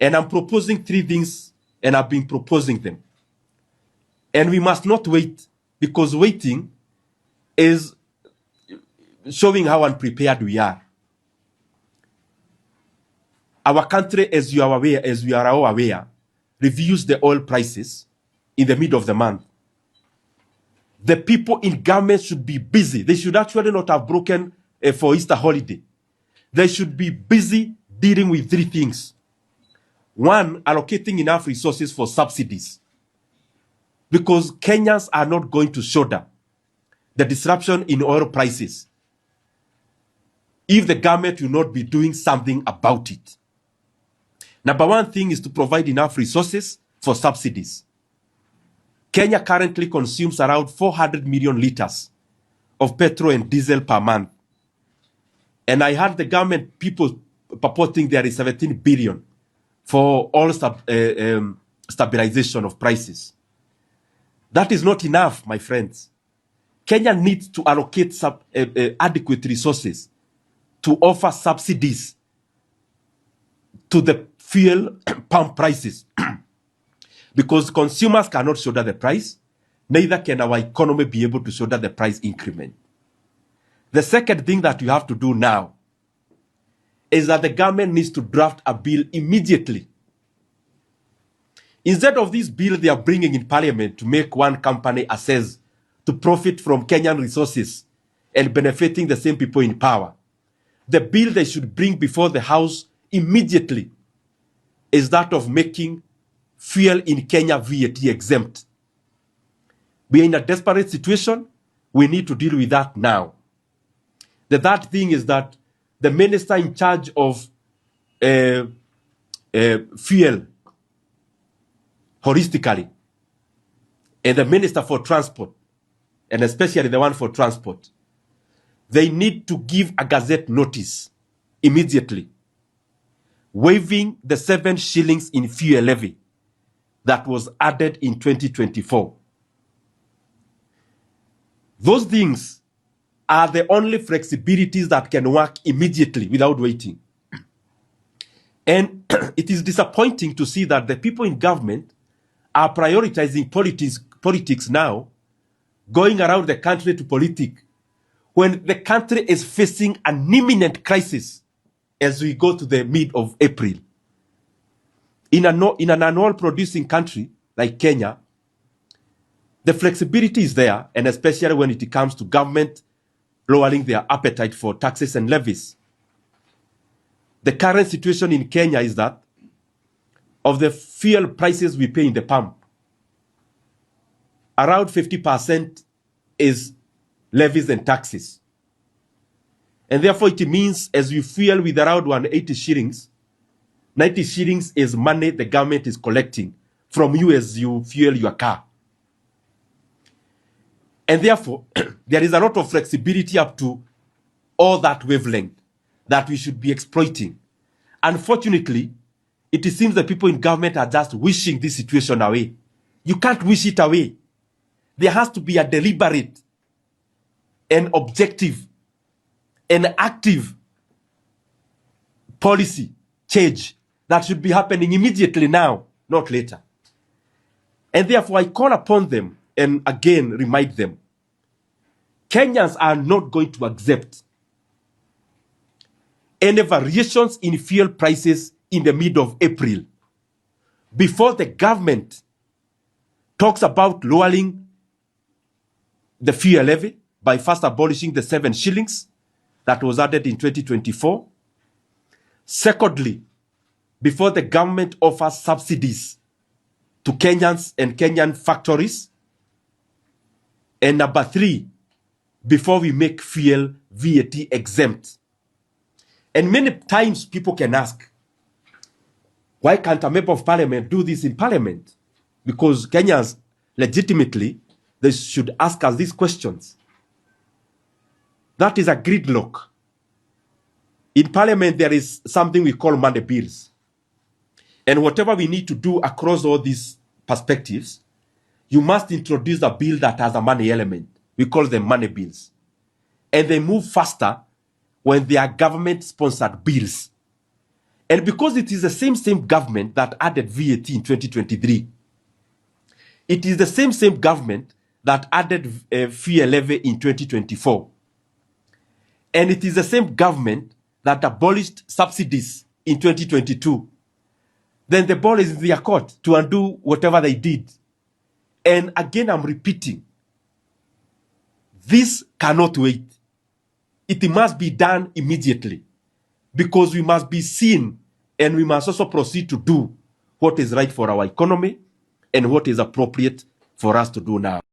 And I'm proposing 3 things, and I've been proposing them. And we must not wait, because waiting is showing how unprepared we are. Our country, as you are all aware, reviews the oil prices in the middle of the month. The people in government should be busy. They should actually not have broken for Easter holiday. They should be busy dealing with 3 things. 1, allocating enough resources for subsidies. Because Kenyans are not going to shoulder the disruption in oil prices if the government will not be doing something about it. Number 1 thing is to provide enough resources for subsidies. Kenya currently consumes around 400 million liters of petrol and diesel per month. And I heard the government people purporting there is 17 billion for all stabilization of prices. That is not enough, my friends. Kenya needs to allocate adequate resources to offer subsidies to the fuel pump prices. Because consumers cannot shoulder the price, neither can our economy be able to shoulder the price increment. The second thing that you have to do now is that the government needs to draft a bill immediately. Instead of this bill they are bringing in parliament to make one company assess to profit from Kenyan resources and benefiting the same people in power, the bill they should bring before the House immediately is that of making fuel in Kenya VAT exempt. We are in a desperate situation. We need to deal with that now. The third thing is that the minister in charge of fuel holistically, and the minister for transport, and especially the one for transport, they need to give a gazette notice immediately, waiving the 7 shillings in fuel levy that was added in 2024. Those things are the only flexibilities that can work immediately without waiting. And it is disappointing to see that the people in government are prioritizing politics now, going around the country to politic, when the country is facing an imminent crisis as we go to the mid of April. In an oil producing country like Kenya, the flexibility is there, and especially when it comes to government lowering their appetite for taxes and levies. The current situation in Kenya is that of the fuel prices we pay in the pump, around 50% is levies and taxes. And therefore it means as we fuel with around 180 shillings, 90 shillings is money the government is collecting from you as you fuel your car. And therefore, there is a lot of flexibility up to all that wavelength that we should be exploiting. Unfortunately, it seems the people in government are just wishing this situation away. You can't wish it away. There has to be a deliberate and objective and active policy change that should be happening immediately now, not later. And therefore, I call upon them and again remind them, Kenyans are not going to accept any variations in fuel prices in the middle of April before the government talks about lowering the fuel levy by first abolishing the 7 shillings that was added in 2024. Secondly, before the government offers subsidies to Kenyans and Kenyan factories. And number 3, before we make fuel VAT exempt. And many times people can ask, why can't a member of parliament do this in parliament? Because Kenyans, legitimately, they should ask us these questions. That is a gridlock. In parliament, there is something we call money bills. And whatever we need to do across all these perspectives, you must introduce a bill that has a money element. We call them money bills. And they move faster when they are government-sponsored bills. And because it is the same government that added VAT in 2023, it is the same government that added fuel levy in 2024. And it is the same government that abolished subsidies in 2022. Then the ball is in their court to undo whatever they did. And again, I'm repeating, this cannot wait. It must be done immediately, because we must be seen and we must also proceed to do what is right for our economy and what is appropriate for us to do now.